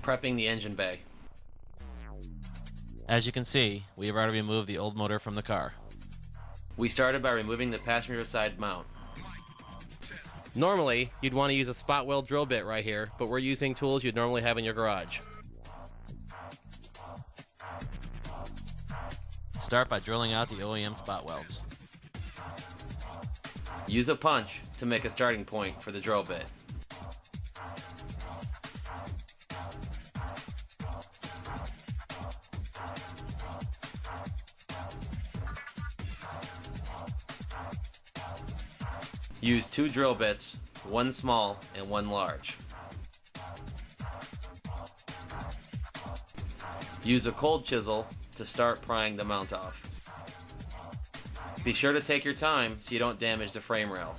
Prepping the engine bay. As you can see, we have already removed the old motor from the car. We started by removing the passenger side mount. Normally, you'd want to use a spot weld drill bit right here, but we're using tools you'd normally have in your garage. Start by drilling out the OEM spot welds. Use a punch to make a starting point for the drill bit. Use 2 drill bits, one small and one large. Use a cold chisel to start prying the mount off. Be sure to take your time so you don't damage the frame rail.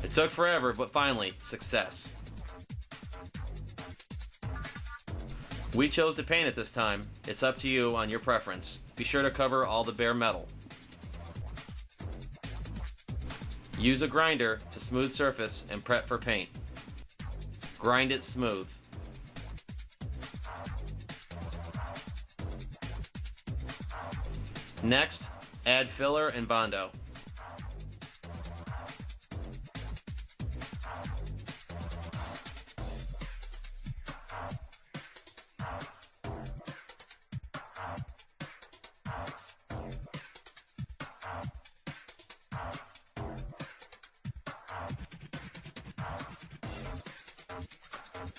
It took forever, but finally, success. We chose to paint it this time. It's up to you on your preference. Be sure to cover all the bare metal. Use a grinder to smooth surface and prep for paint. Grind it smooth. Next, add filler and Bondo.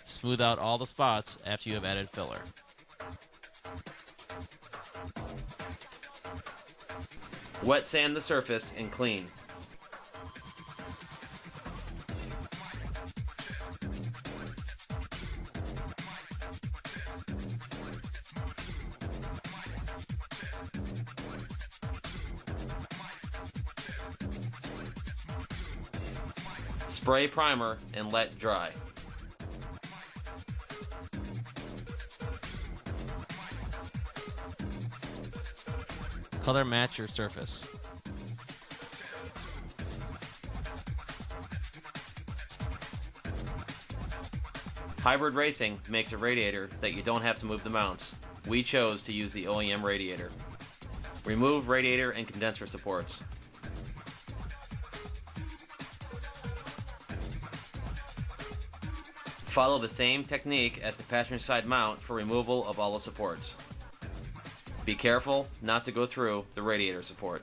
Smooth out all the spots after you have added filler. Wet sand the surface and clean. Spray primer and let dry. Color match your surface. Hybrid racing makes a radiator that you don't have to move the mounts. We chose to use the OEM radiator. Remove radiator and condenser supports. Follow the same technique as the passenger side mount for removal of all the supports. Be careful not to go through the radiator support.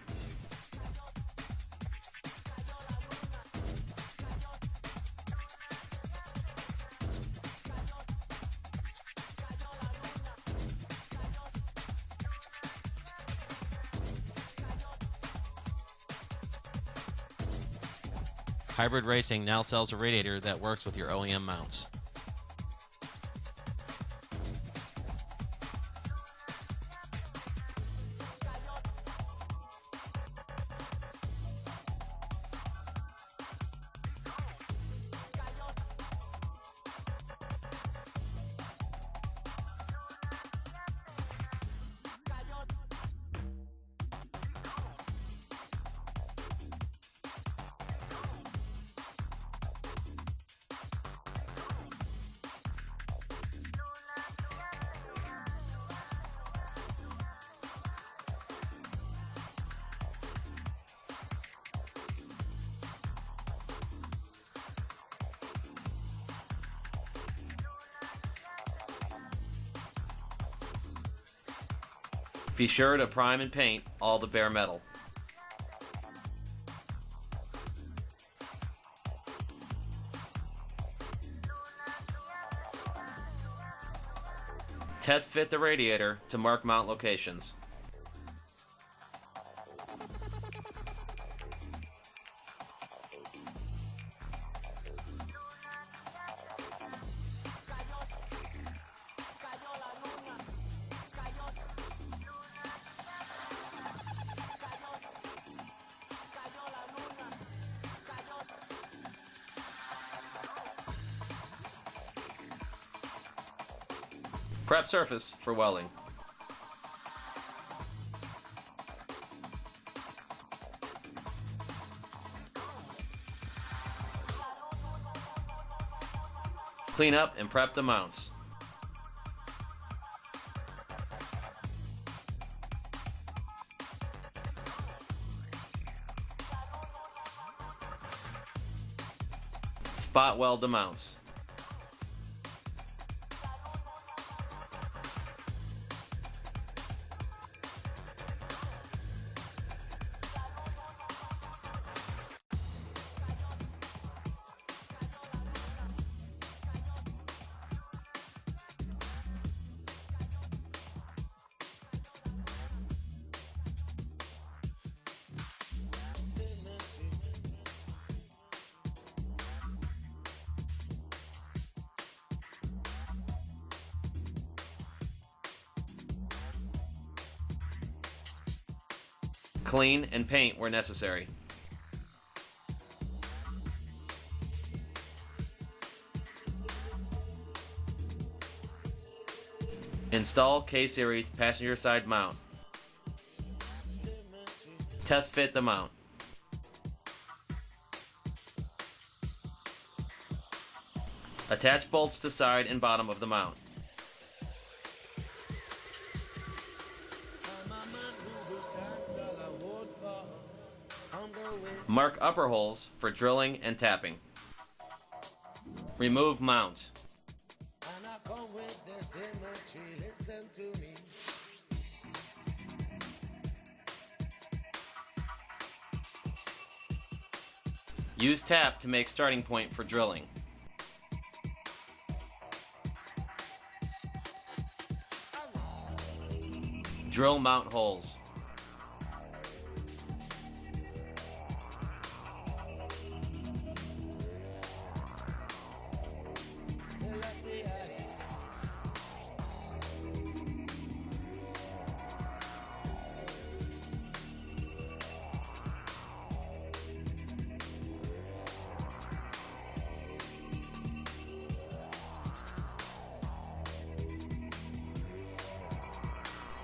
Hybrid Racing now sells a radiator that works with your OEM mounts. Be sure to prime and paint all the bare metal. Test fit the radiator to mark mount locations. Prep surface for welding. Clean up and prep the mounts. Spot weld the mounts. Clean and paint where necessary. Install K-Series passenger side mount. Test fit the mount. Attach bolts to side and bottom of the mount. Mark upper holes for drilling and tapping. Remove mount. Use tap to make starting point for drilling. Drill mount holes.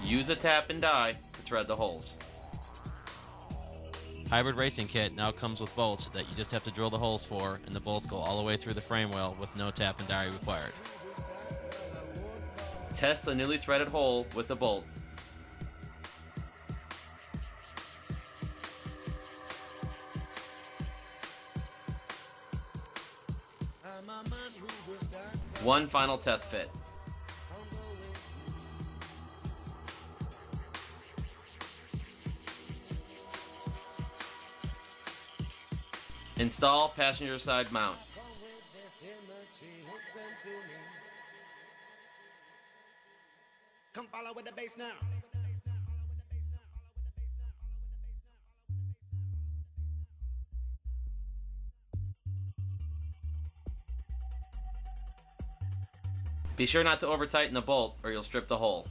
Use a tap and die to thread the holes. Hybrid Racing Kit now comes with bolts that you just have to drill the holes for, and the bolts go all the way through the frame well with no tap and die required. Test the newly threaded hole with the bolt. One final test fit. Install passenger side mount. Come follow with the bass now. Be sure not to over tighten the bolt or you'll strip the hole.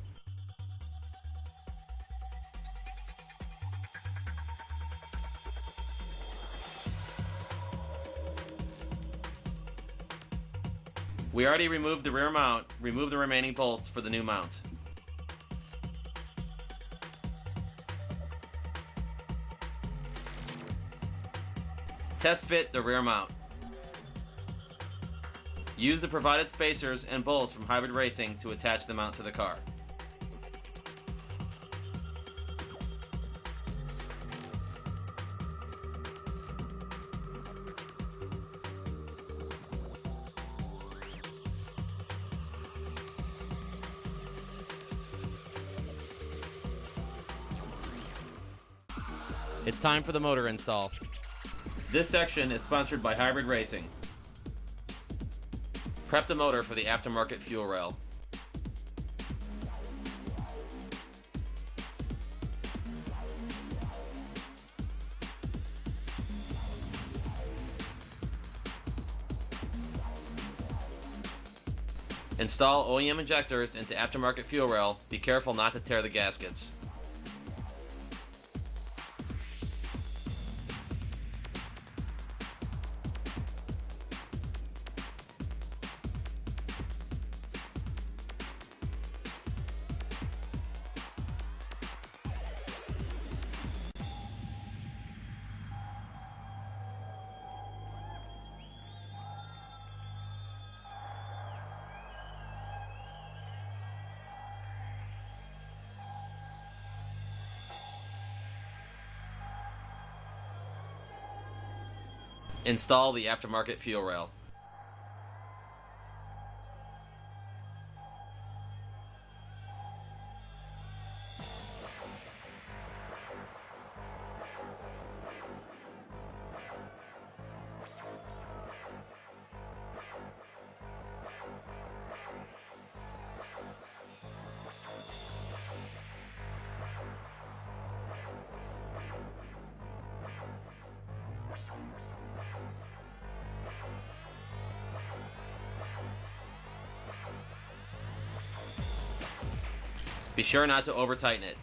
We already removed the rear mount. Remove the remaining bolts for the new mount. Test fit the rear mount. Use the provided spacers and bolts from Hybrid Racing to attach the mount to the car. It's time for the motor install. This section is sponsored by Hybrid Racing. Prep the motor for the aftermarket fuel rail. Install OEM injectors into aftermarket fuel rail. Be careful not to tear the gaskets. Install the aftermarket fuel rail. Be sure not to over-tighten it.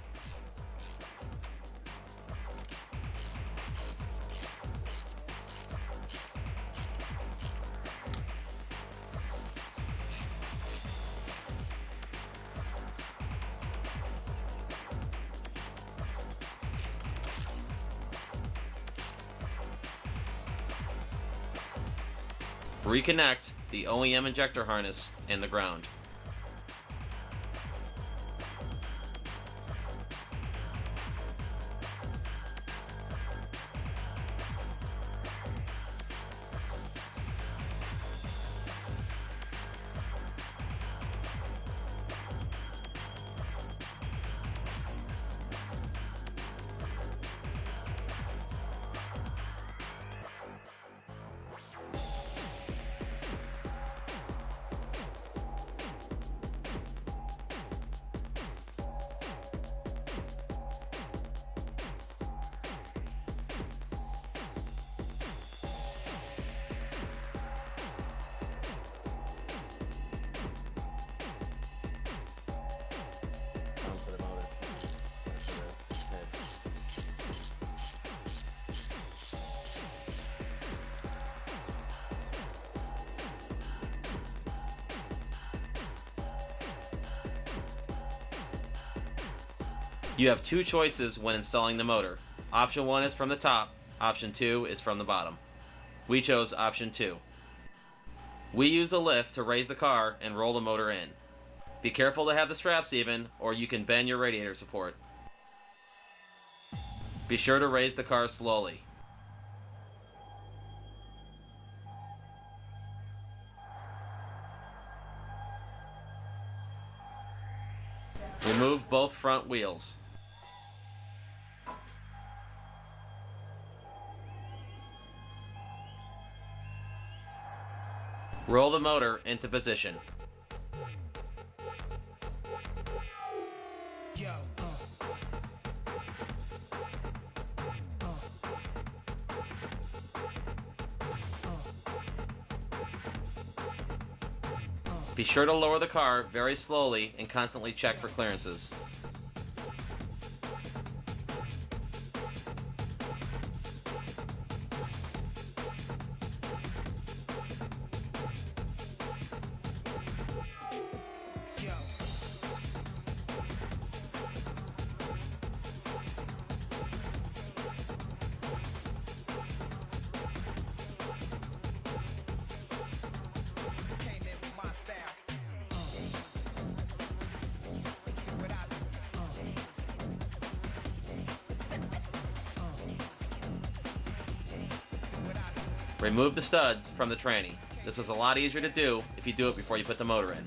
Reconnect the OEM injector harness and the ground. You have two choices when installing the motor. Option 1 is from the top, option 2 is from the bottom. We chose option 2. We use a lift to raise the car and roll the motor in. Be careful to have the straps even, or you can bend your radiator support. Be sure to raise the car slowly. Remove both front wheels. Roll the motor into position. Be sure to lower the car very slowly and constantly check for clearances. Remove the studs from the tranny. This is a lot easier to do if you do it before you put the motor in.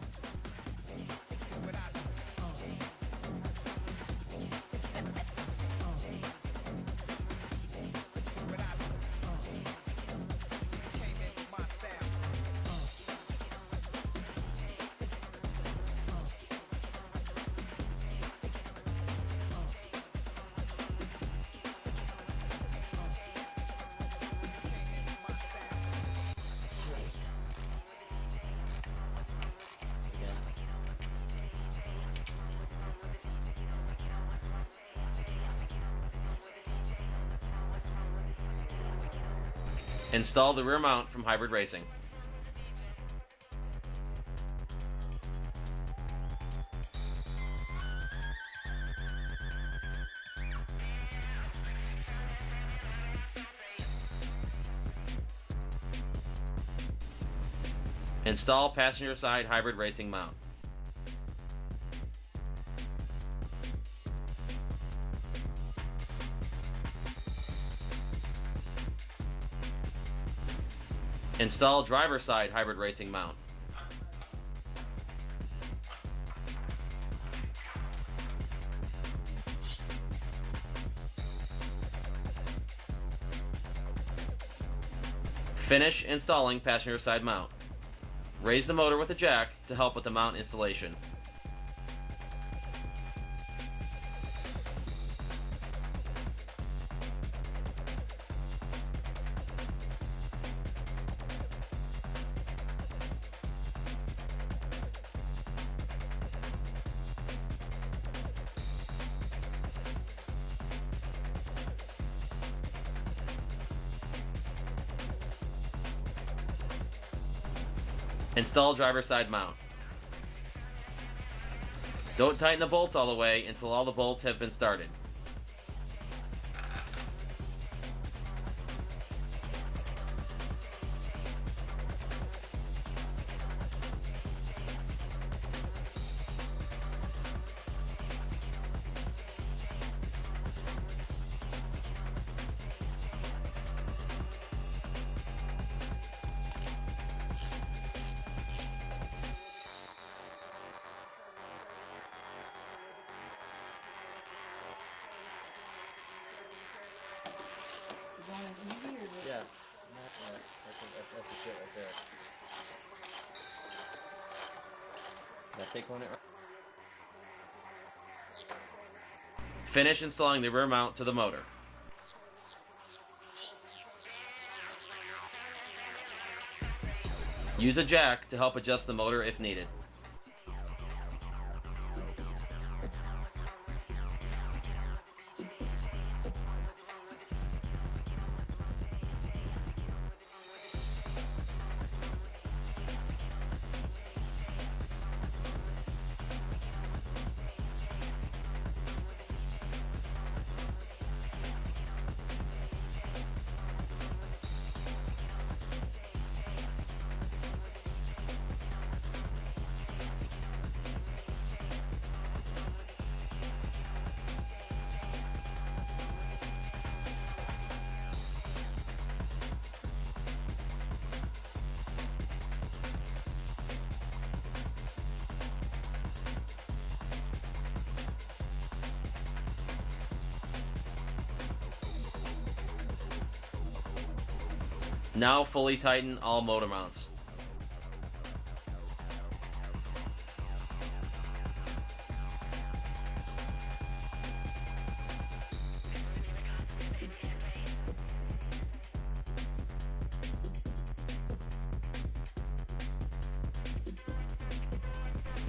Install the rear mount from Hybrid Racing. Install passenger side Hybrid Racing mount. Install driver side Hybrid Racing mount. Finish installing passenger side mount. Raise the motor with a jack to help with the mount installation. Install driver side mount. Don't tighten the bolts all the way until all the bolts have been started. Yeah. That's the shit right there. Take one. Finish installing the rear mount to the motor. Use a jack to help adjust the motor if needed. Now fully tighten all motor mounts.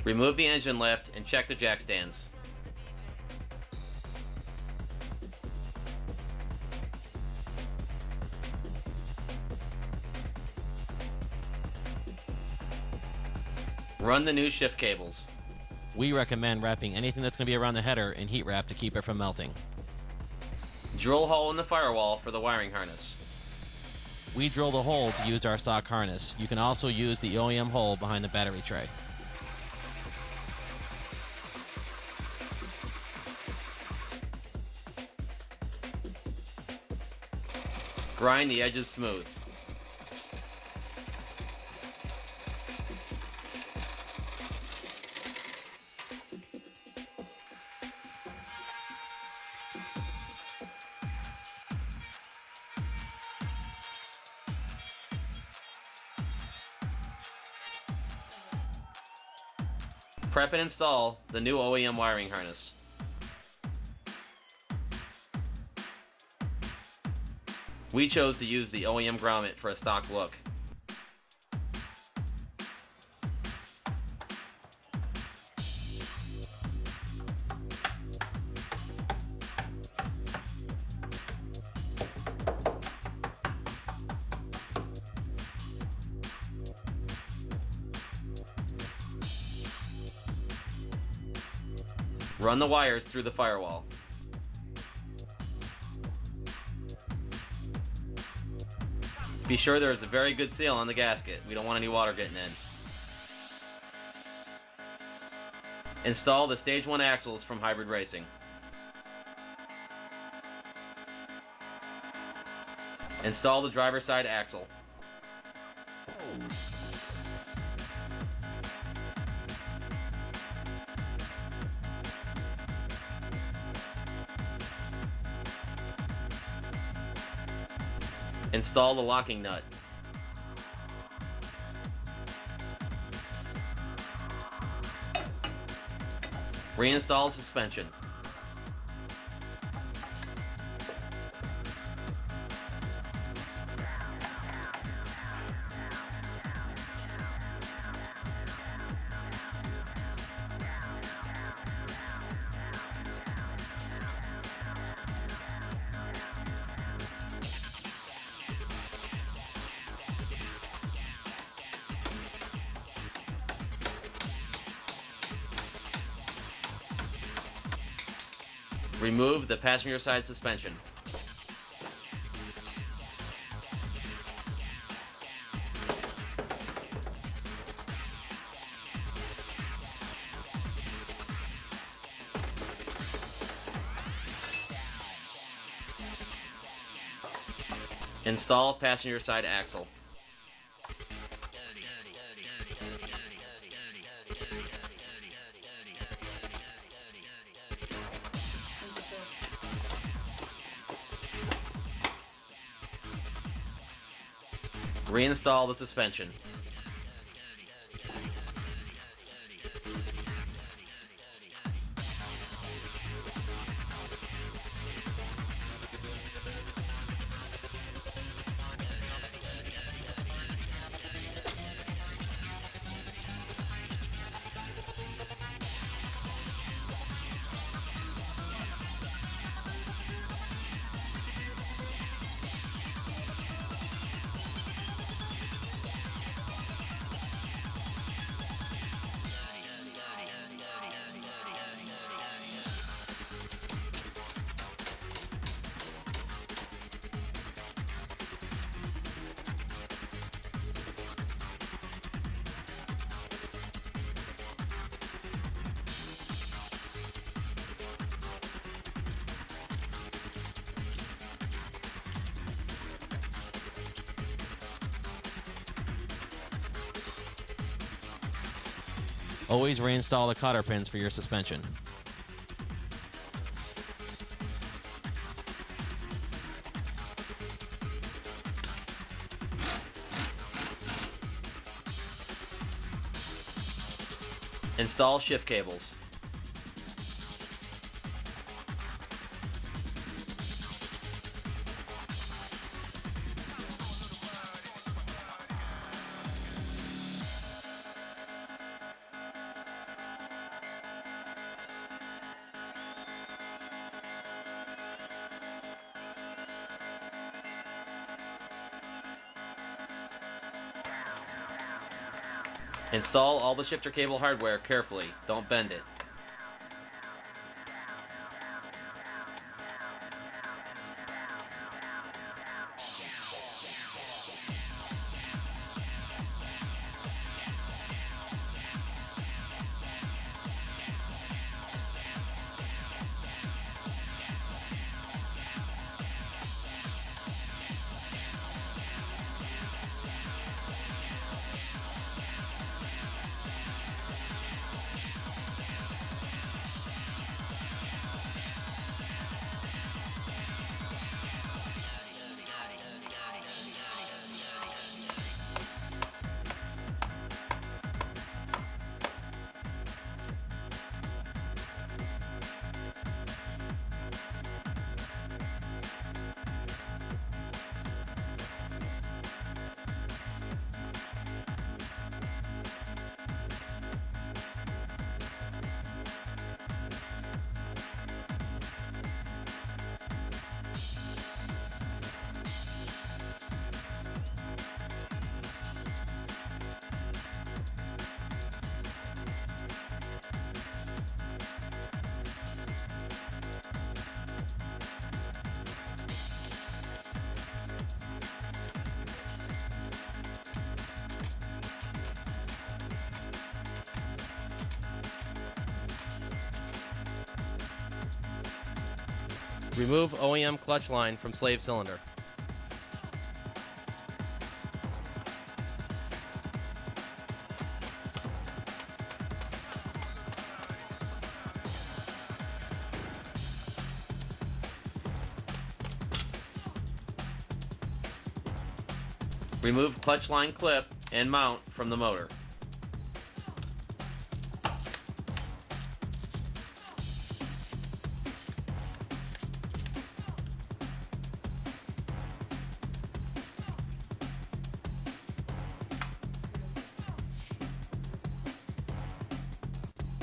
Remove the engine lift and check the jack stands. Run the new shift cables. We recommend wrapping anything that's going to be around the header in heat wrap to keep it from melting. Drill a hole in the firewall for the wiring harness. We drilled a hole to use our stock harness. You can also use the OEM hole behind the battery tray. Grind the edges smooth. Prep and install the new OEM wiring harness. We chose to use the OEM grommet for a stock look. Run the wires through the firewall. Be sure there is a very good seal on the gasket. We don't want any water getting in. Install the Stage 1 axles from Hybrid Racing. Install the driver's side axle. Install the locking nut. Reinstall the suspension. Remove the passenger side suspension. Install passenger side axle. Reinstall the suspension. Always reinstall the cotter pins for your suspension. Install shift cables. Install all the shifter cable hardware carefully. Don't bend it. Remove OEM clutch line from slave cylinder. Remove clutch line clip and mount from the motor.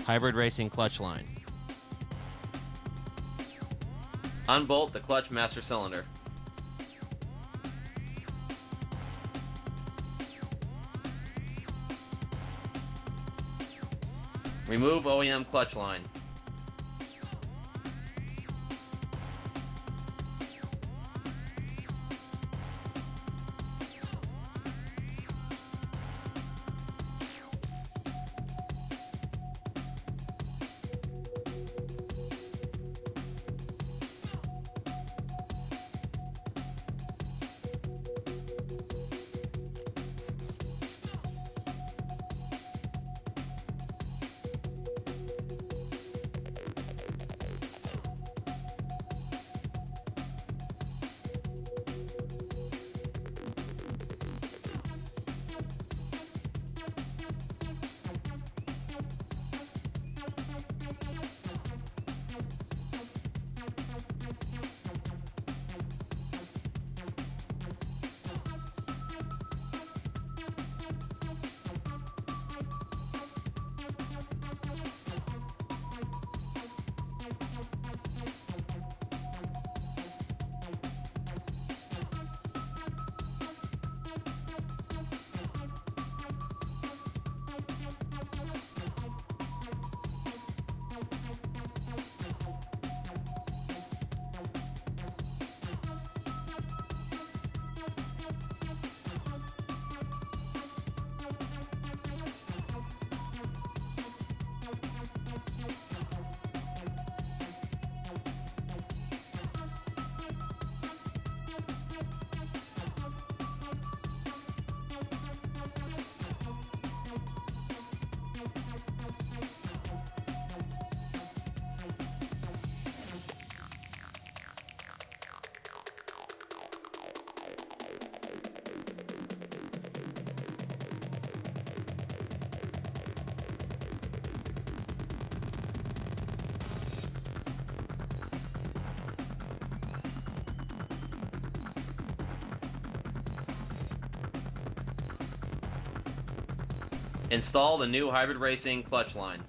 Hybrid racing clutch line. Unbolt the clutch master cylinder. Remove OEM clutch line. Install the new hybrid racing clutch line.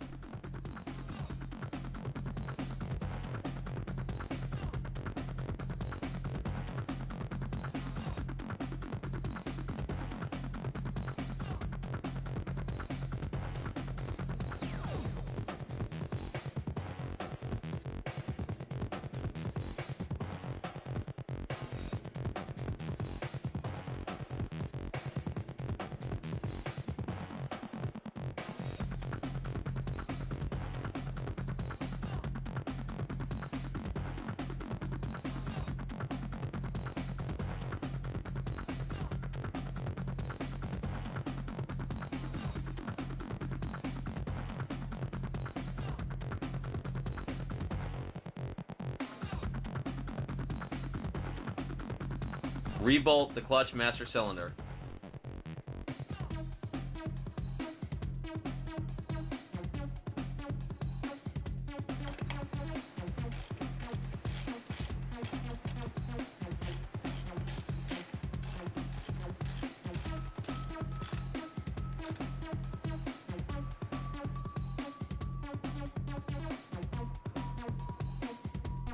Rebolt the clutch master cylinder.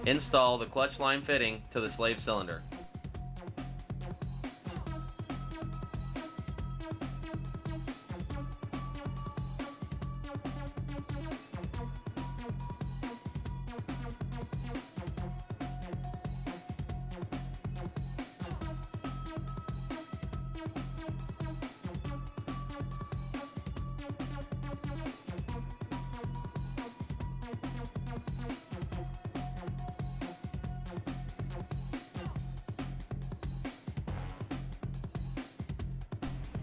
Install the clutch line fitting to the slave cylinder.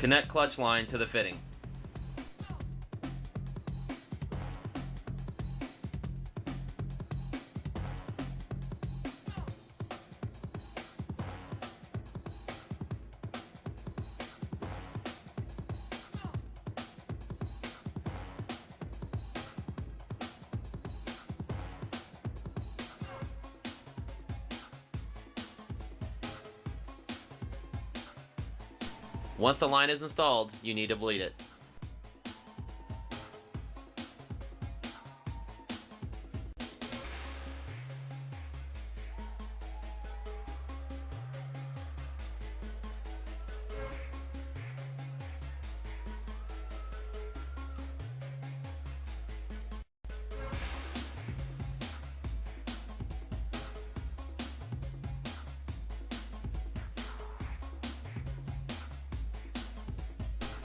Connect clutch line to the fitting. Once the line is installed, you need to bleed it.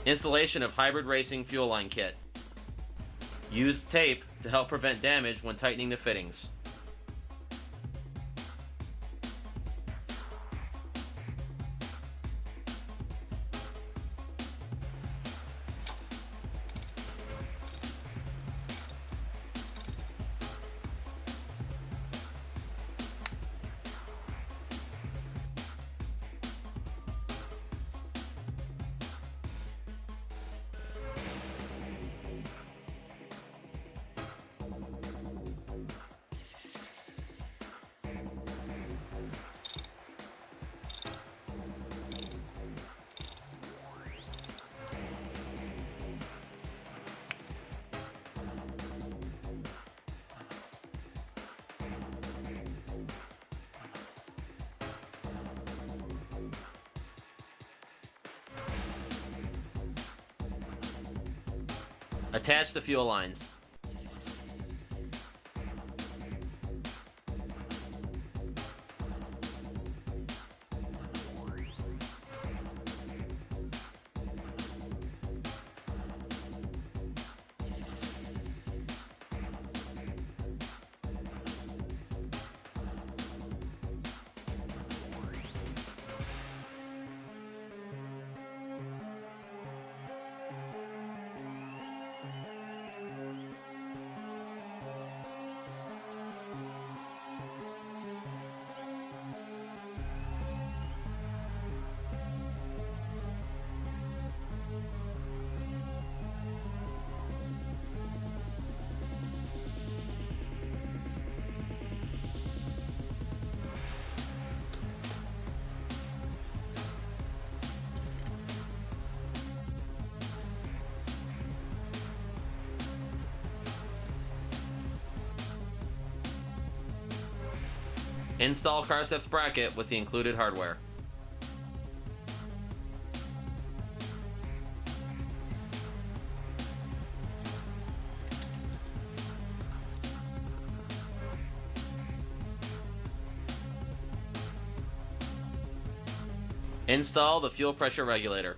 Installation of hybrid racing fuel line kit. Use tape to help prevent damage when tightening the fittings. Attach the fuel lines. Install Carcept's bracket with the included hardware. Install the fuel pressure regulator.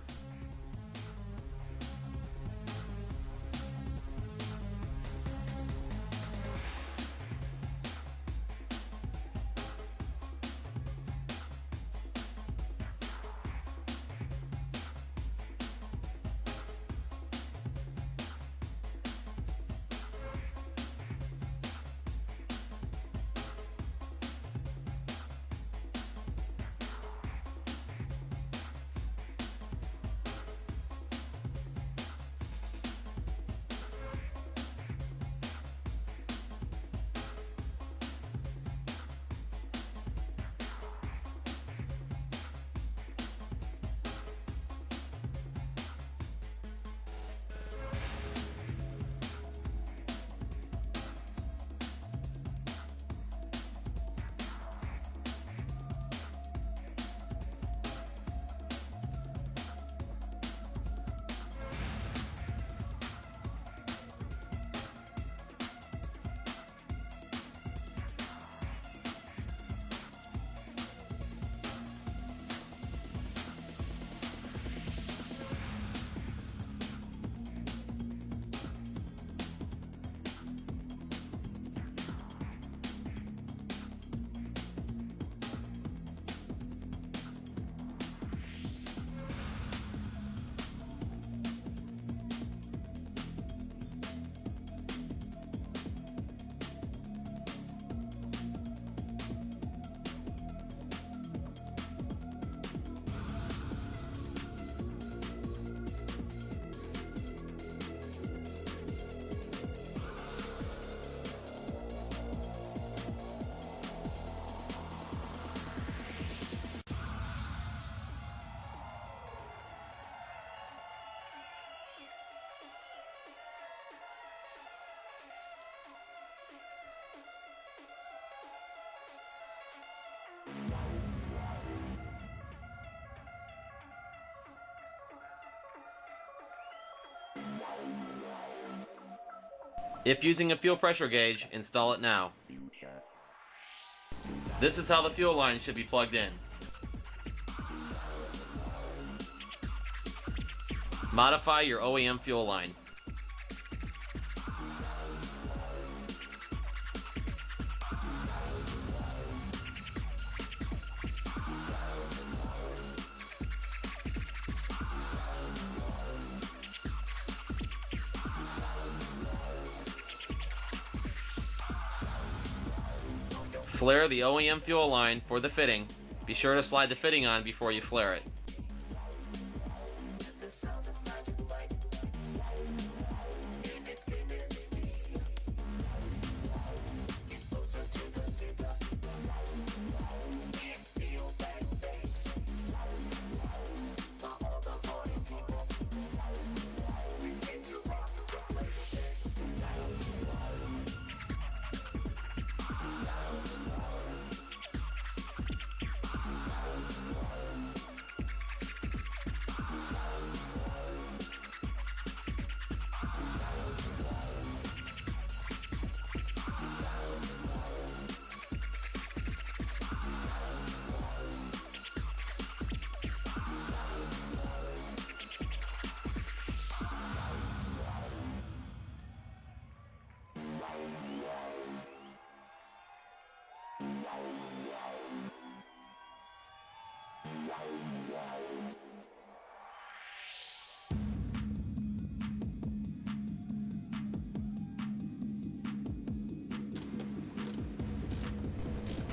If using a fuel pressure gauge, install it now. This is how the fuel line should be plugged in. Modify your OEM fuel line. Flare the OEM fuel line for the fitting. Be sure to slide the fitting on before you flare it.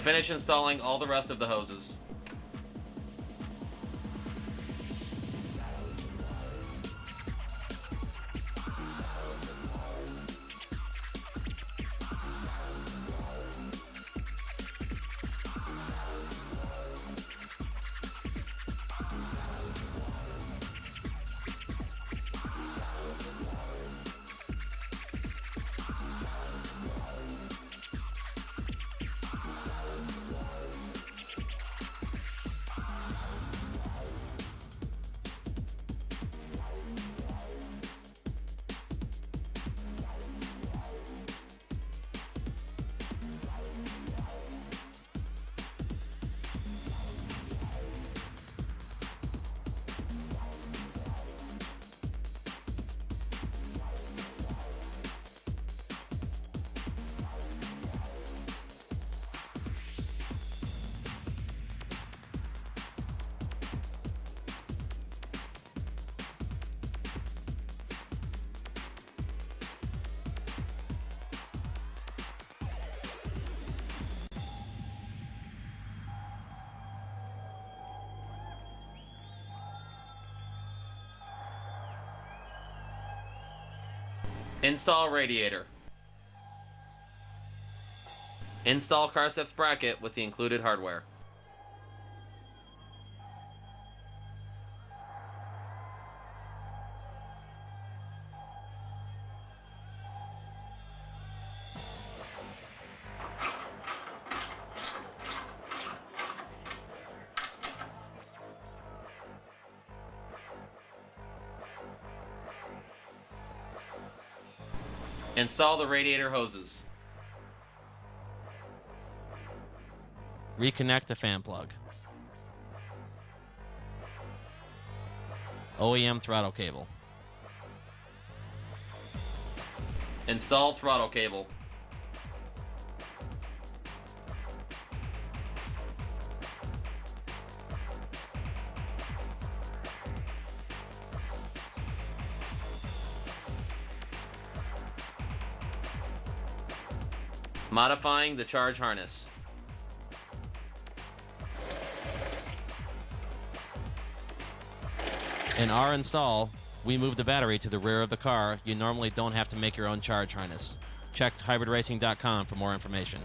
Finish installing all the rest of the hoses. Install radiator. Install car steps bracket with the included hardware. Install the radiator hoses. Reconnect the fan plug. OEM throttle cable. Install throttle cable. Modifying the charge harness. In our install, we move the battery to the rear of the car. You normally don't have to make your own charge harness. Check hybridracing.com for more information.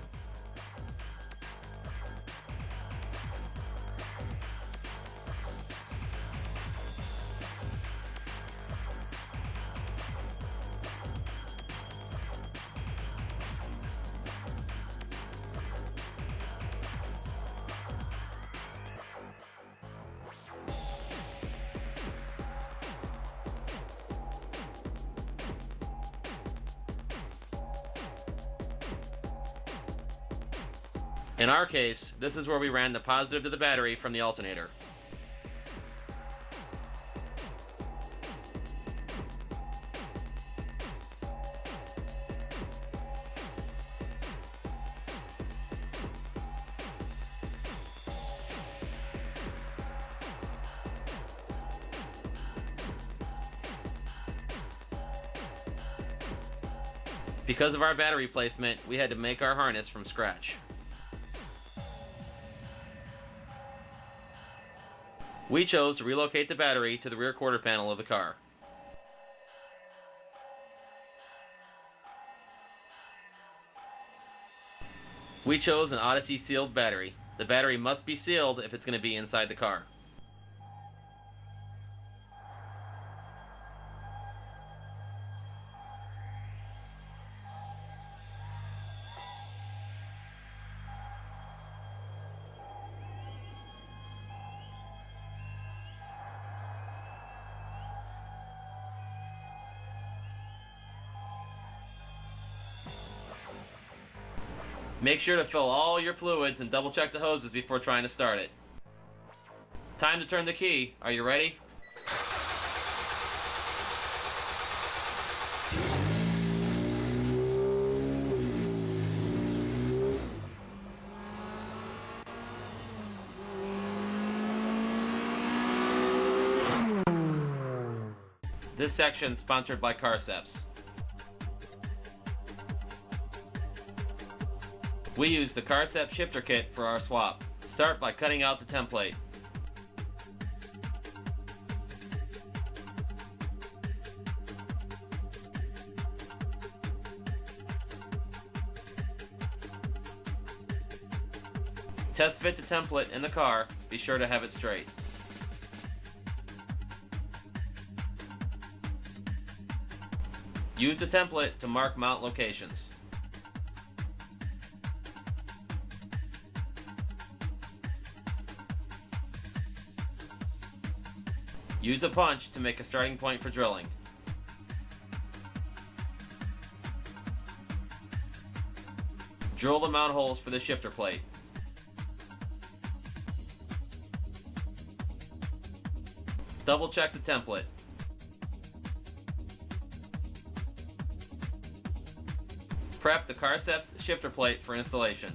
In our case, this is where we ran the positive to the battery from the alternator. Because of our battery placement, we had to make our harness from scratch. We chose to relocate the battery to the rear quarter panel of the car. We chose an Odyssey sealed battery. The battery must be sealed if it's going to be inside the car. Make sure to fill all your fluids and double check the hoses before trying to start it. Time to turn the key. Are you ready? This section sponsored by k20swap. We use the k20swap shifter kit for our swap. Start by cutting out the template. Test fit the template in the car. Be sure to have it straight. Use the template to mark mount locations. Use a punch to make a starting point for drilling. Drill the mount holes for the shifter plate. Double check the template. Prep the k20swap shifter plate for installation.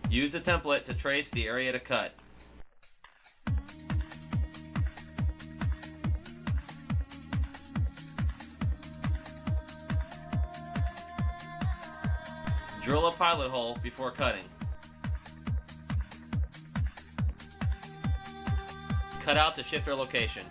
Use the template to trace the area to cut. Drill a pilot hole before cutting. Cut out the shifter location.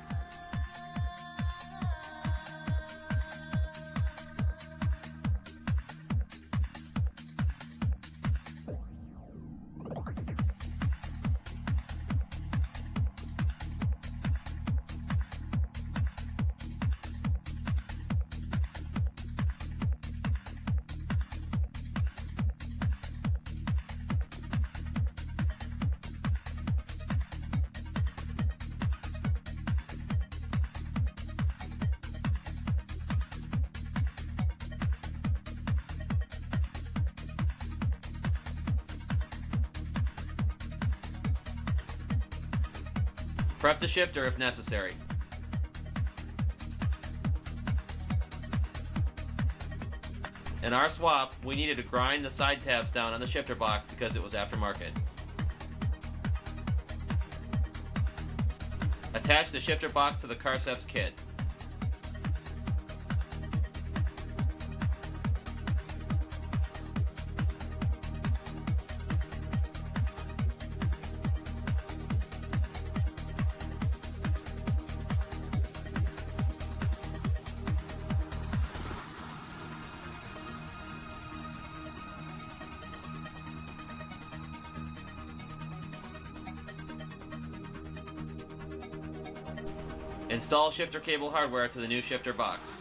Prep the shifter if necessary. In our swap, we needed to grind the side tabs down on the shifter box because it was aftermarket. Attach the shifter box to the k20swap kit. Install shifter cable hardware to the new shifter box.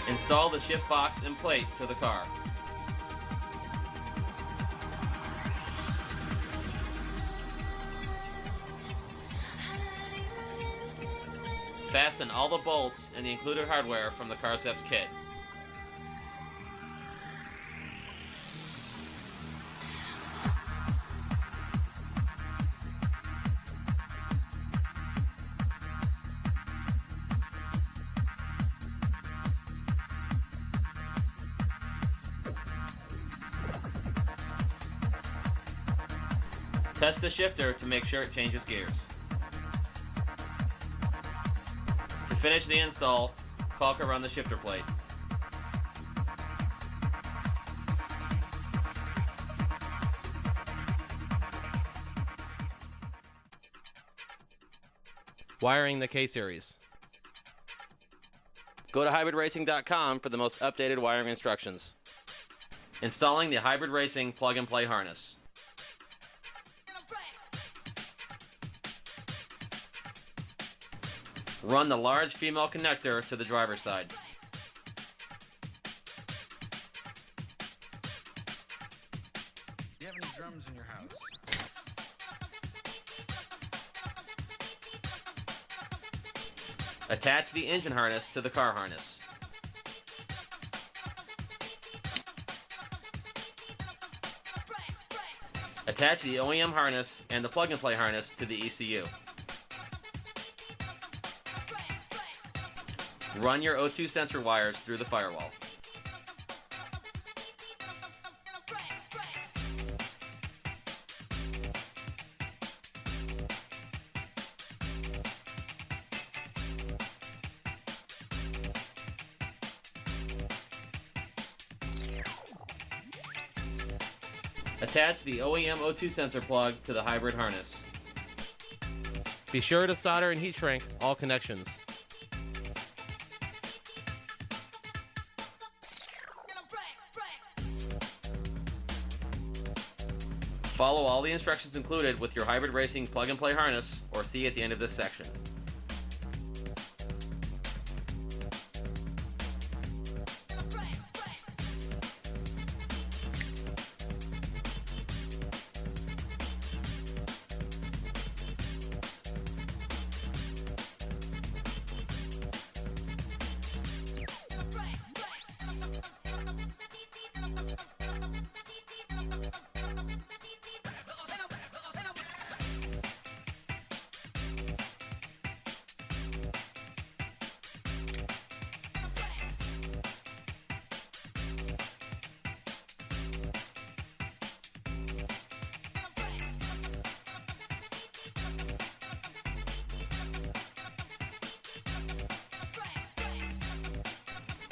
Install the shift box and plate to the car. Fasten all the bolts and the included hardware from the Carceps kit. Test the shifter to make sure it changes gears. To finish the install, caulk around the shifter plate. Wiring the K-Series. Go to hybridracing.com for the most updated wiring instructions. Installing the Hybrid Racing plug-and-play harness. Run the large female connector to the driver's side. Do you have any drums in your house? Attach the engine harness to the car harness. Attach the OEM harness and the plug-and-play harness to the ECU. Run your O2 sensor wires through the firewall. Attach the OEM O2 sensor plug to the hybrid harness. Be sure to solder and heat shrink all connections. Follow all the instructions included with your Hybrid Racing plug-and-play harness, or see at the end of this section.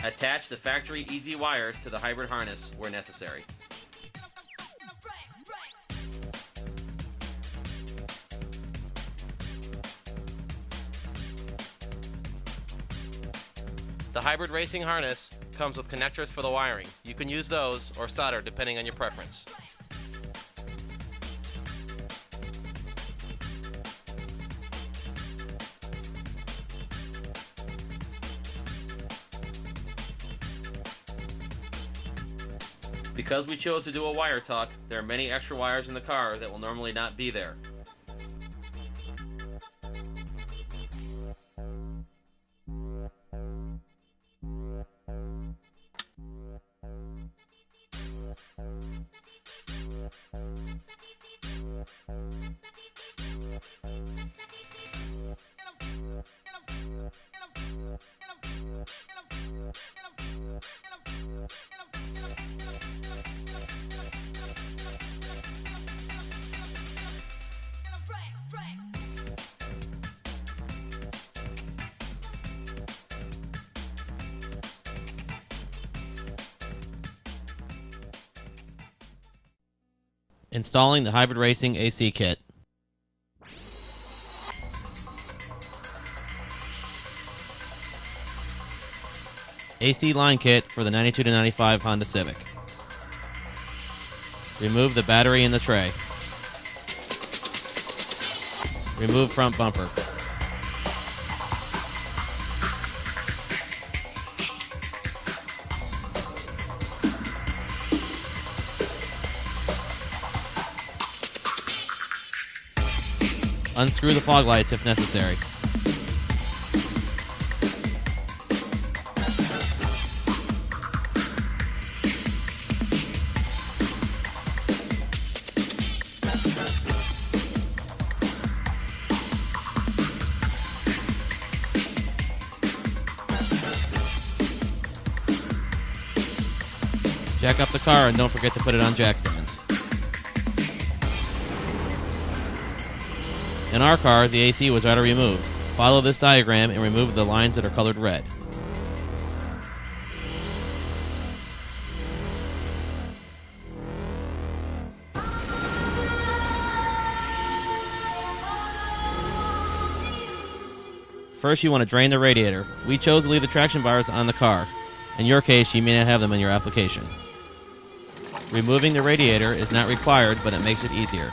Attach the factory EG wires to the hybrid harness where necessary. The Hybrid Racing harness comes with connectors for the wiring. You can use those or solder depending on your preference. Because we chose to do a wire tuck, there are many extra wires in the car that will normally not be there. Installing the Hybrid Racing AC kit. AC line kit for the 92 to 95 Honda Civic. Remove the battery in the tray. Remove front bumper. Unscrew the fog lights if necessary. Jack up the car and don't forget to put it on jack stands. In our car, the AC was already removed. Follow this diagram and remove the lines that are colored red. First, you want to drain the radiator. We chose to leave the traction bars on the car. In your case, you may not have them in your application. Removing the radiator is not required, but it makes it easier.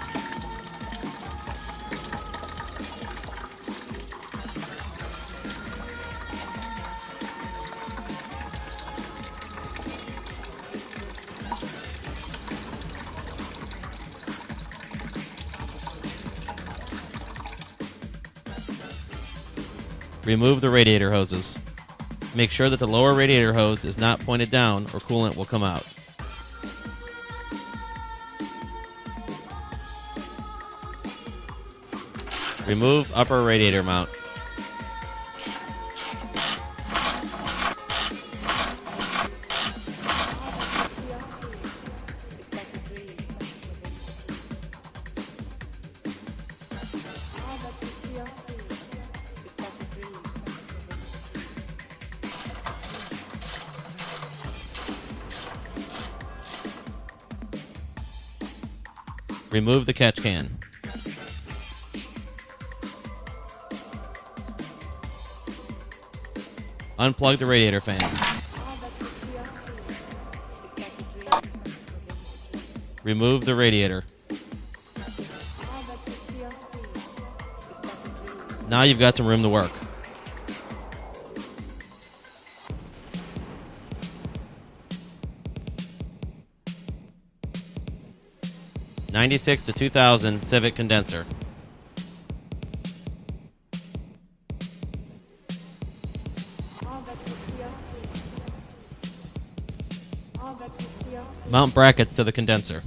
Remove the radiator hoses. Make sure that the lower radiator hose is not pointed down or coolant will come out. Remove upper radiator mount. Remove the catch can. Unplug the radiator fan. Remove the radiator. Now you've got some room to work. '96 to 2000 Civic condenser. Mount brackets to the condenser.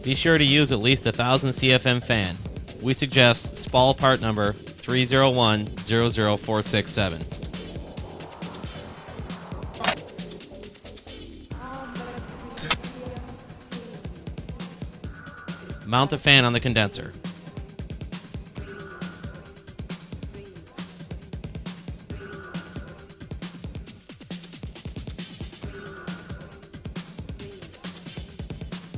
Be sure to use at least 1000 CFM fan. We suggest SPAL part number 301-00467. Mount the fan on the condenser.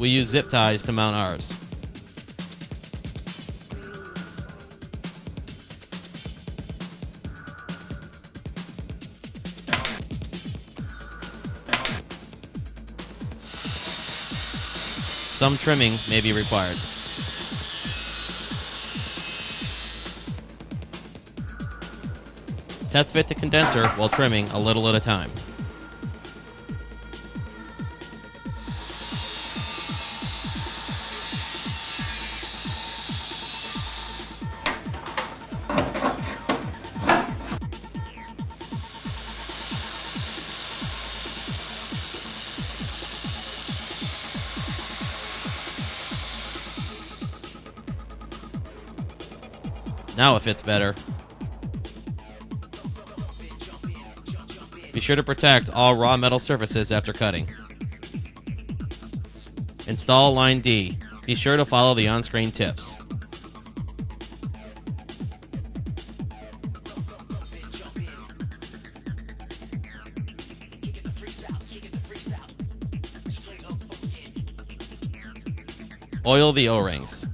We use zip ties to mount ours. Some trimming may be required. Test fit the condenser while trimming a little at a time. Now it fits better. Be sure to protect all raw metal surfaces after cutting. Install line D. Be sure to follow the on-screen tips. Oil the O-rings.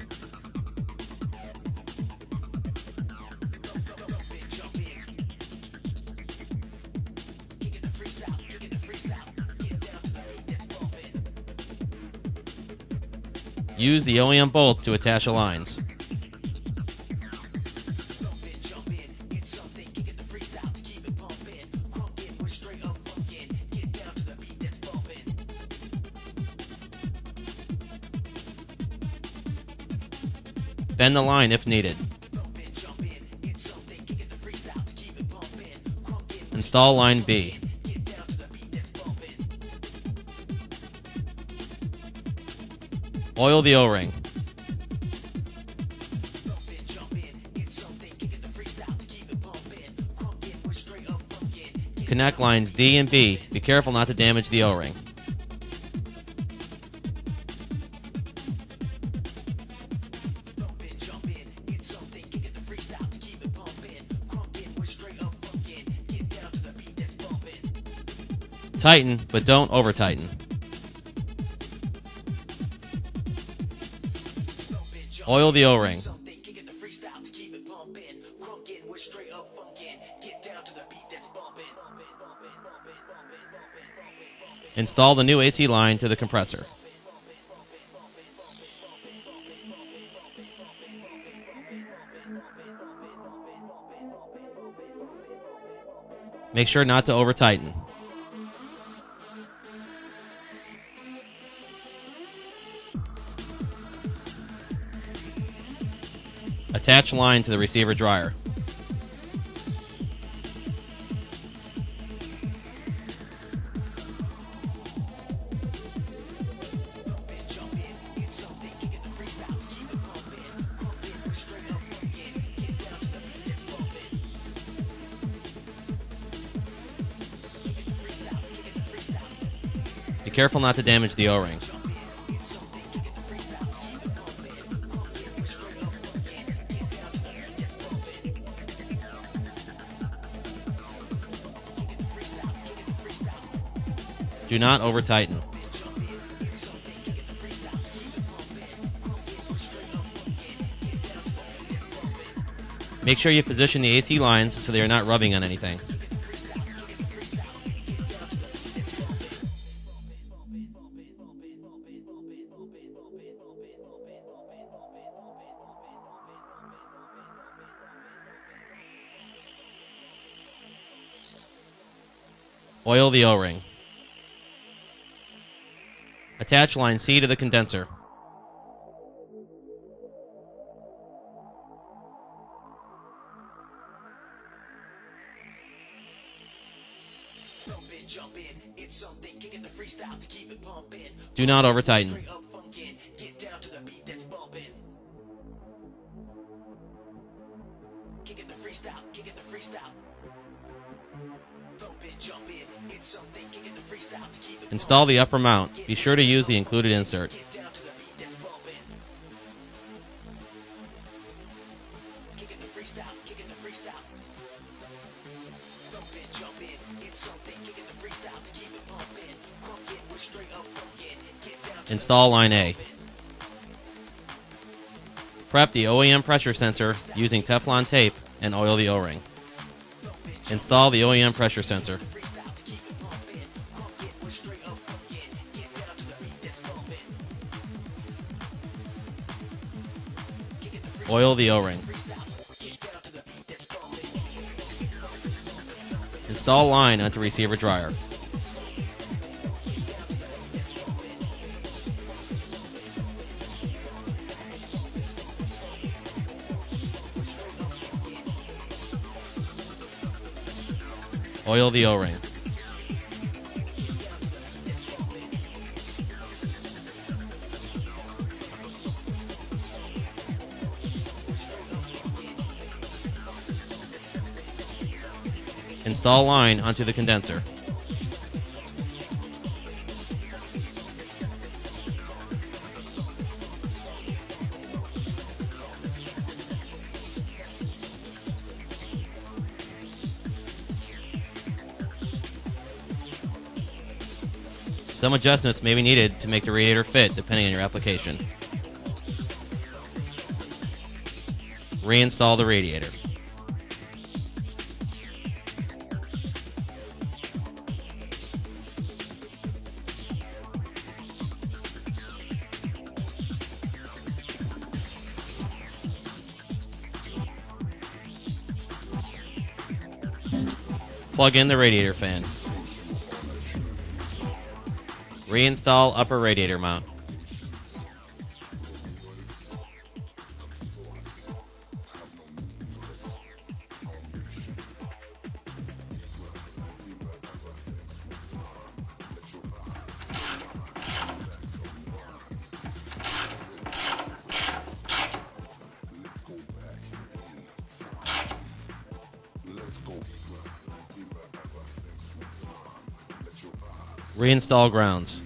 Use the OEM bolts to attach the lines. Bend the line if needed. Install line B. Oil the O-ring. Connect lines D and B. Be careful not to damage the O-ring. Tighten, but don't over-tighten. Oil the O-ring. Install the new AC line to the compressor. Make sure not to over-tighten. Attach line to the receiver dryer. Be careful not to damage the O-ring. Do not over-tighten. Make sure you position the AC lines so they are not rubbing on anything. Oil the O-ring. Attach line C to the condenser. Do not over-tighten. Install the upper mount. Be sure to use the included insert. Install line A. Prep the OEM pressure sensor using Teflon tape and oil the O-ring. Install the OEM pressure sensor. Oil the O-ring. Install line onto receiver dryer. Oil the O-ring. Install line onto the condenser. Some adjustments may be needed to make the radiator fit depending on your application. Reinstall the radiator. Plug in the radiator fan. Reinstall upper radiator mount. Reinstall grounds.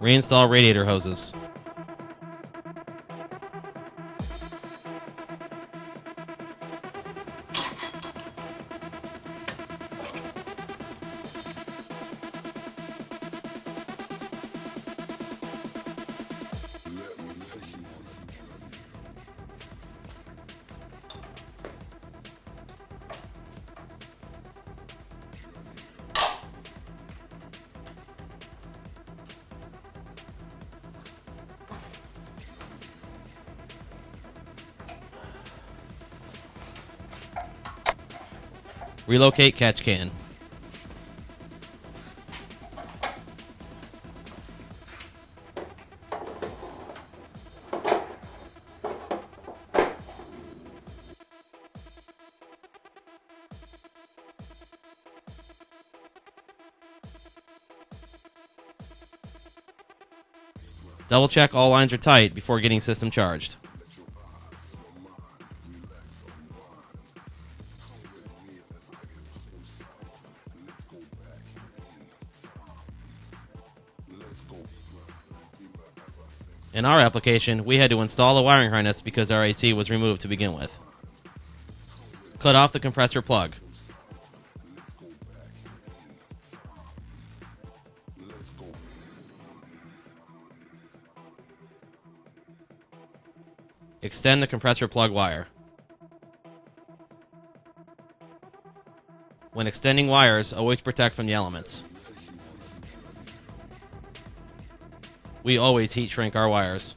Reinstall radiator hoses. Relocate catch can. Double check all lines are tight before getting system charged. In our application, we had to install a wiring harness because our AC was removed to begin with. Cut off the compressor plug. Extend the compressor plug wire. When extending wires, always protect from the elements. We always heat shrink our wires.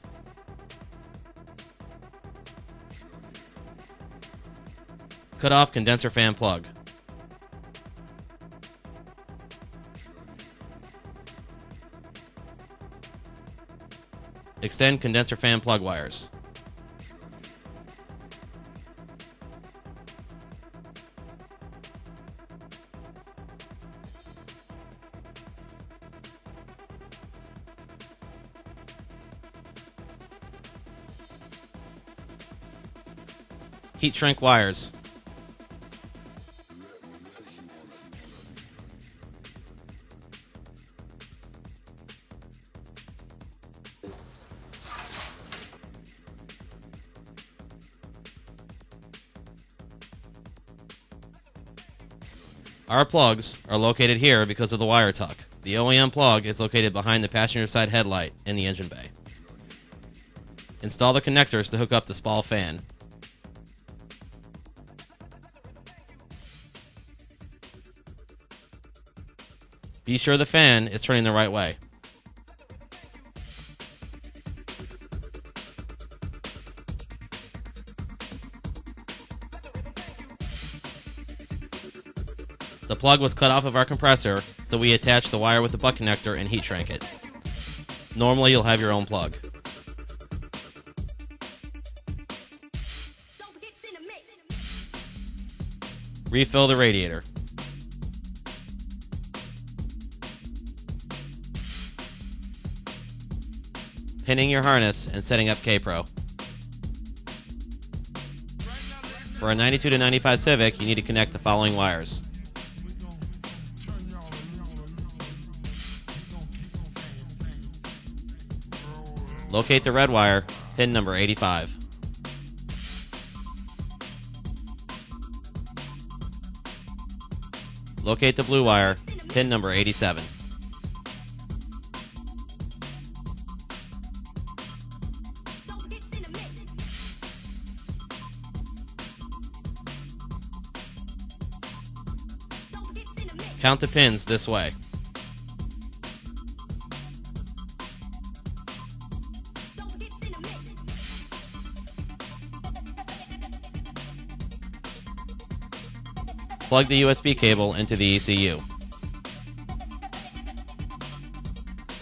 Cut off condenser fan plug. Extend condenser fan plug wires. Heat shrink wires. Our plugs are located here because of the wire tuck. The OEM plug is located behind the passenger side headlight in the engine bay. Install the connectors to hook up the spall fan. Be sure the fan is turning the right way. The plug was cut off of our compressor, so we attached the wire with the butt connector and heat shrank it. Normally you'll have your own plug. Refill the radiator. Pinning your harness and setting up K-Pro. For a 92 to 95 Civic, you need to connect the following wires. Locate the red wire, pin number 85. Locate the blue wire, pin number 87. Count the pins this way. Plug the USB cable into the ECU.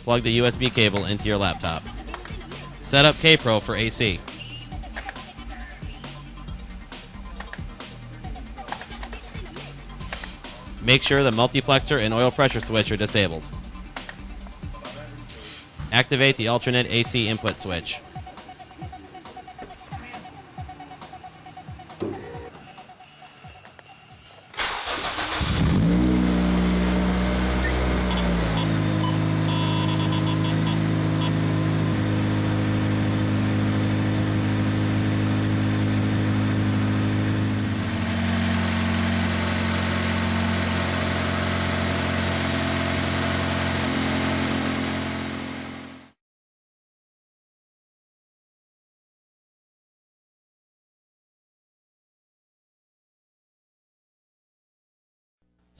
Plug the USB cable into your laptop. Set up K-Pro for AC. Make sure the multiplexer and oil pressure switch are disabled. Activate the alternate AC input switch.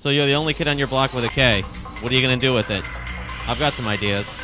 So you're the only kid on your block with a K. What are you going to do with it? I've got some ideas.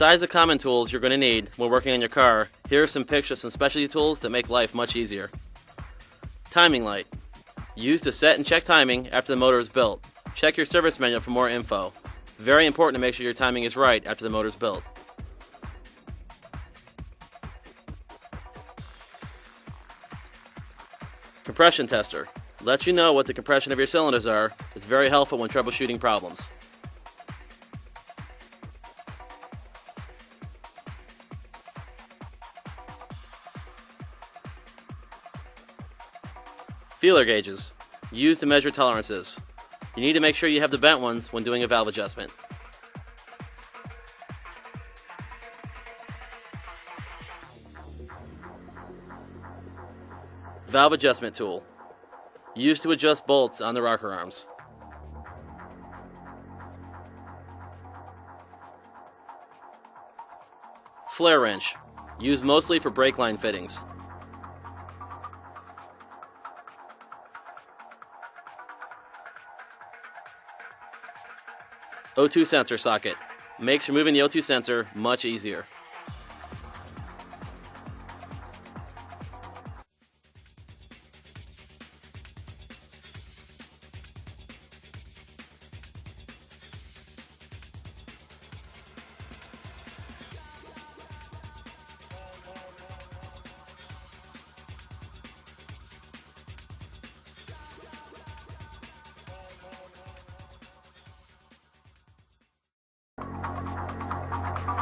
Besides the common tools you're going to need when working on your car, here are some pictures of some specialty tools that make life much easier. Timing light. Used to set and check timing after the motor is built. Check your service manual for more info. Very important to make sure your timing is right after the motor is built. Compression tester. Lets you know what the compression of your cylinders are. It's very helpful when troubleshooting problems. Feeler gauges. Used to measure tolerances. You need to make sure you have the bent ones when doing a valve adjustment. Valve adjustment tool. Used to adjust bolts on the rocker arms. Flare wrench. Used mostly for brake line fittings. O2 sensor socket. Makes removing the O2 sensor much easier.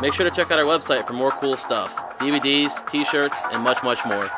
Make sure to check out our website for more cool stuff, DVDs, t-shirts, and much, much more.